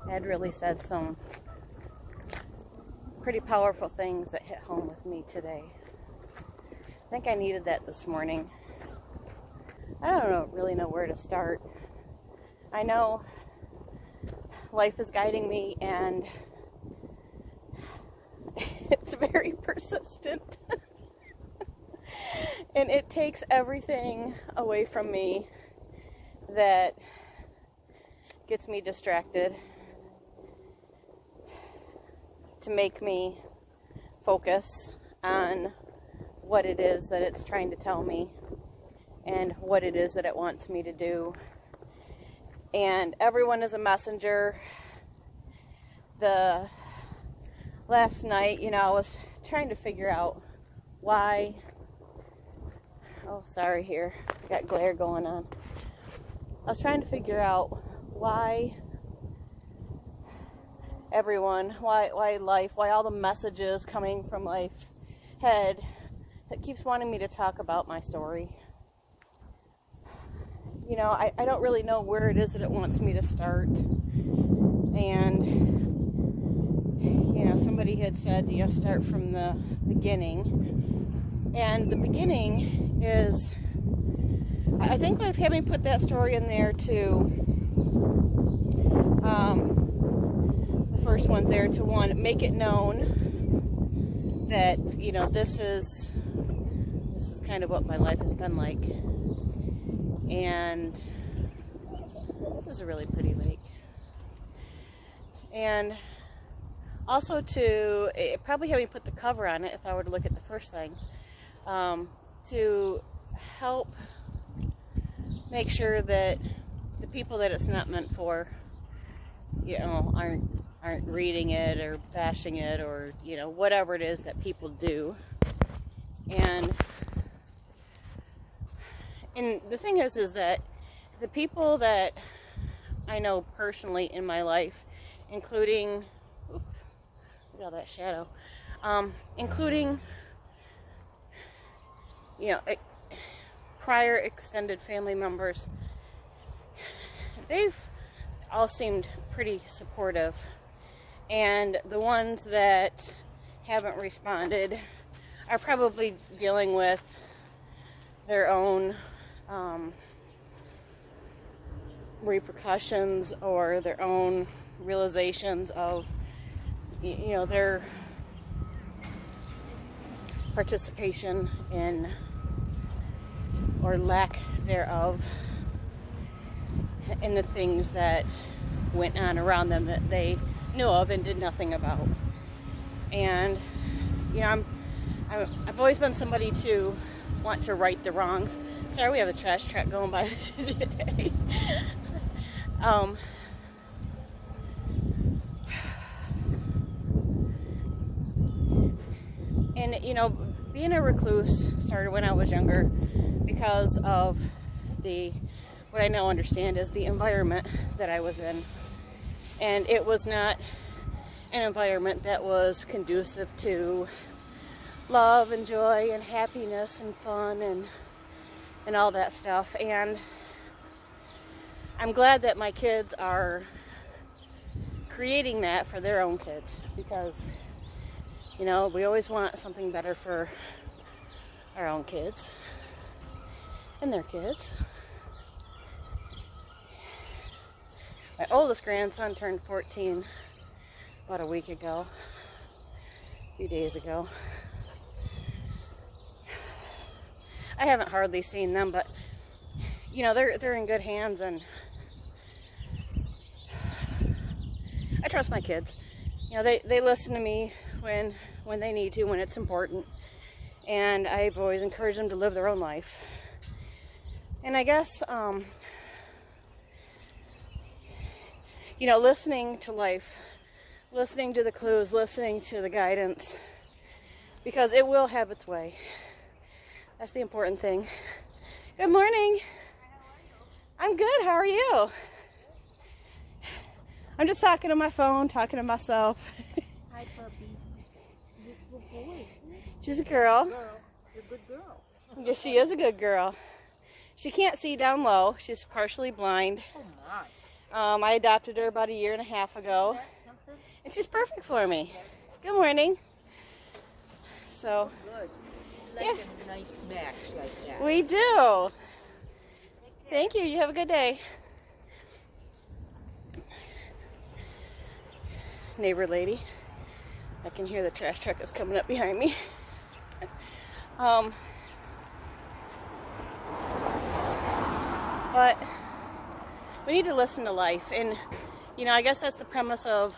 Ed really said some pretty powerful things that hit home with me today. I think I needed that this morning. I don't really know where to start. I know life is guiding me and it's very persistent. And it takes everything away from me that gets me distracted to make me focus on what it is that it's trying to tell me and what it is that it wants me to do. And everyone is a messenger. Last night, I was trying to figure out why. Oh, sorry, here. Got glare going on. I was trying to figure out why everyone, why life, why all the messages coming from life head that keeps wanting me to talk about my story. I don't really know where it is that it wants me to start. And, somebody had said, start from the beginning. And the beginning is, I think life had me put that story in there too. The first one's there to make it known that, this is kind of what my life has been like. And this is a really pretty lake. And also it probably had me put the cover on it if I were to look at the first thing, to help make sure that the people that it's not meant for, aren't reading it or bashing it or, whatever it is that people do. And the thing is that the people that I know personally in my life, including, look at all that shadow, including, prior extended family members, they've all seemed pretty supportive. And the ones that haven't responded are probably dealing with their own repercussions or their own realizations of, their participation in, or lack thereof, in the things that went on around them that they knew of and did nothing about. And I've always been somebody to want to right the wrongs. Sorry, we have a trash truck going by today. And being a recluse started when I was younger because of what I now understand is the environment that I was in. And it was not an environment that was conducive to love and joy and happiness and fun and all that stuff. And I'm glad that my kids are creating that for their own kids, because we always want something better for our own kids and their kids. My oldest grandson turned 14 about a week ago, a few days ago. I haven't hardly seen them, but they're in good hands, and I trust my kids. They listen to me when they need to, when it's important, and I've always encouraged them to live their own life. And I guess listening to life, listening to the clues, listening to the guidance, because it will have its way. That's the important thing. Good morning. Hi, how are you? I'm good. How are you? I'm just talking to my phone, talking to myself. Hi, puppy. Good boy. She's a girl. You're a good girl. Yes, she is a good girl. She can't see down low. She's partially blind. Oh my. I adopted her about 1.5 years ago, and she's perfect for me. Good morning. So, Good. Yeah. Like a nice match like that. we do. Thank you. You have a good day. Neighbor lady. I can hear the trash truck is coming up behind me. But we need to listen to life, and I guess that's the premise of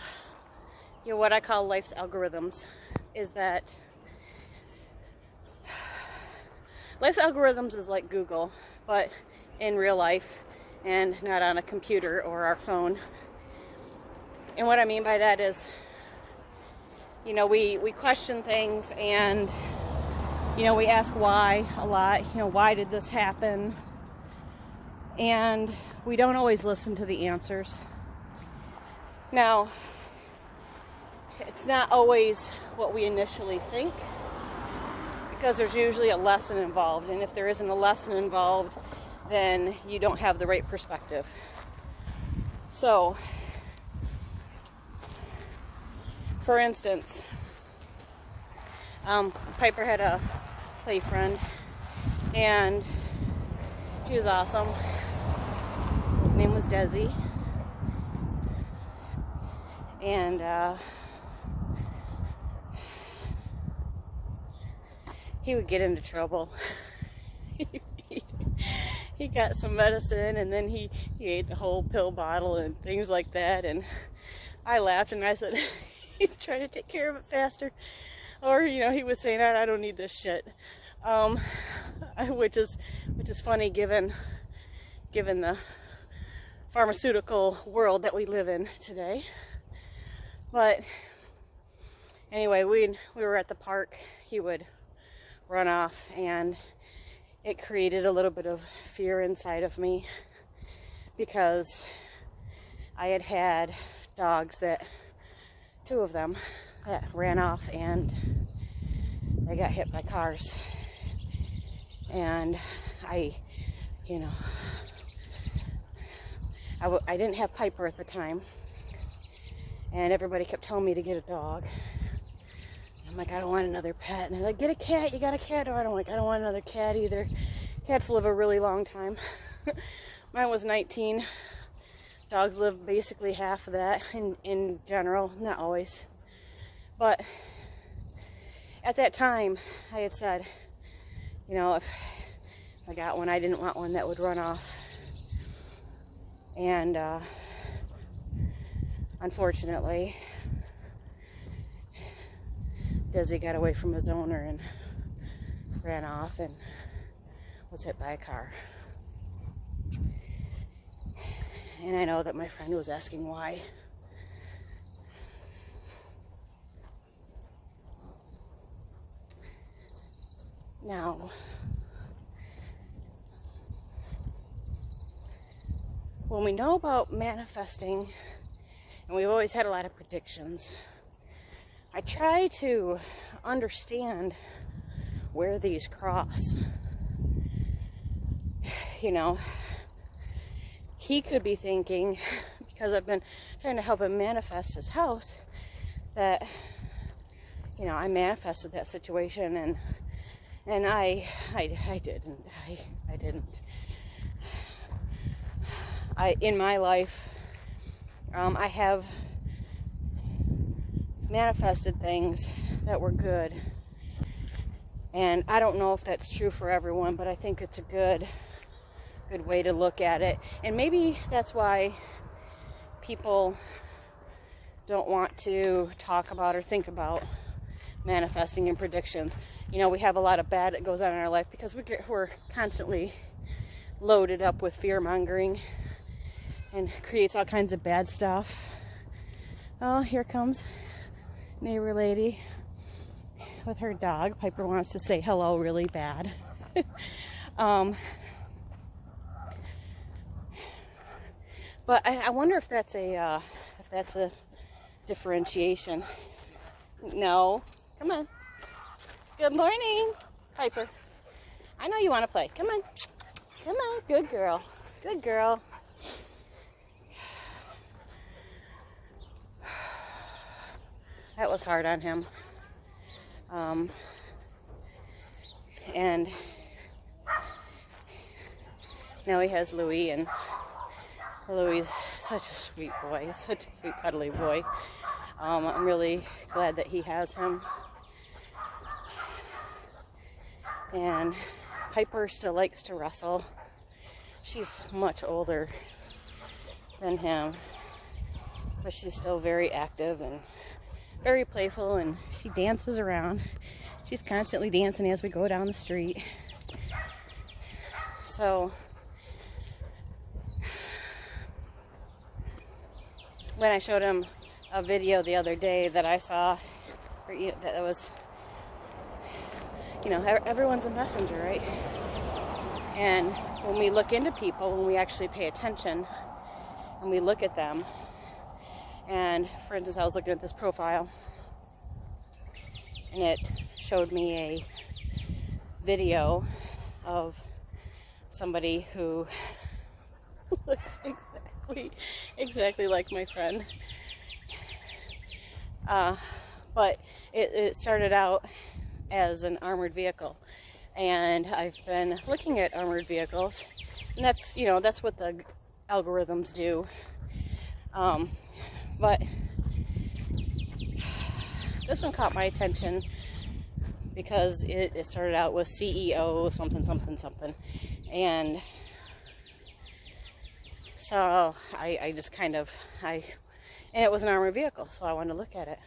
what I call life's algorithms, is that life's algorithms is like Google, but in real life and not on a computer or our phone. And what I mean by that is, we question things, and we ask why a lot. Why did this happen? And we don't always listen to the answers. Now, it's not always what we initially think, because there's usually a lesson involved, and if there isn't a lesson involved, then you don't have the right perspective. So, for instance, Piper had a play friend, and he was awesome. His name was Desi, and he would get into trouble. He got some medicine, and then he ate the whole pill bottle and things like that, and I laughed and I said, he's trying to take care of it faster. Or, he was saying, I don't need this shit. Which is funny given the pharmaceutical world that we live in today. But anyway, we were at the park. He would run off, and it created a little bit of fear inside of me, because I had dogs, 2 of them, that ran off, and they got hit by cars. And I didn't have Piper at the time, and everybody kept telling me to get a dog. I'm like, I don't want another pet. And they're like, get a cat, you got a cat. Or I'm like, I don't want another cat either. Cats live a really long time. Mine was 19. Dogs live basically half of that in general, not always. But at that time, I had said, if I got one, I didn't want one that would run off. And unfortunately, Desi got away from his owner and ran off and was hit by a car. And I know that my friend was asking why. Now, when we know about manifesting, and we've always had a lot of predictions, I try to understand where these cross. He could be thinking, because I've been trying to help him manifest his house, that, I manifested that situation, and I didn't. In my life, I have manifested things that were good, and I don't know if that's true for everyone, but I think it's a good way to look at it. And maybe that's why people don't want to talk about or think about manifesting and predictions. We have a lot of bad that goes on in our life because we're constantly loaded up with fear-mongering, and creates all kinds of bad stuff. Oh, here comes neighbor lady with her dog. Piper wants to say hello really bad. But I wonder if that's a differentiation. No, come on. Good morning, Piper. I know you want to play. Come on, good girl, good girl. that was hard on him. And now he has Louis, and Louis is such a sweet boy, such a sweet cuddly boy. I'm really glad that he has him. And Piper still likes to wrestle. She's much older than him, but she's still very active and very playful, and she dances around. She's constantly dancing as we go down the street. So when I showed him a video the other day that I saw, that was, everyone's a messenger, right? And when we look into people, when we actually pay attention and we look at them, and for instance, I was looking at this profile and it showed me a video of somebody who looks exactly like my friend. But it started out as an armored vehicle, and I've been looking at armored vehicles, and that's what the algorithms do. But this one caught my attention because it started out with CEO something something something, and so I just and it was an armored vehicle, so I wanted to look at it.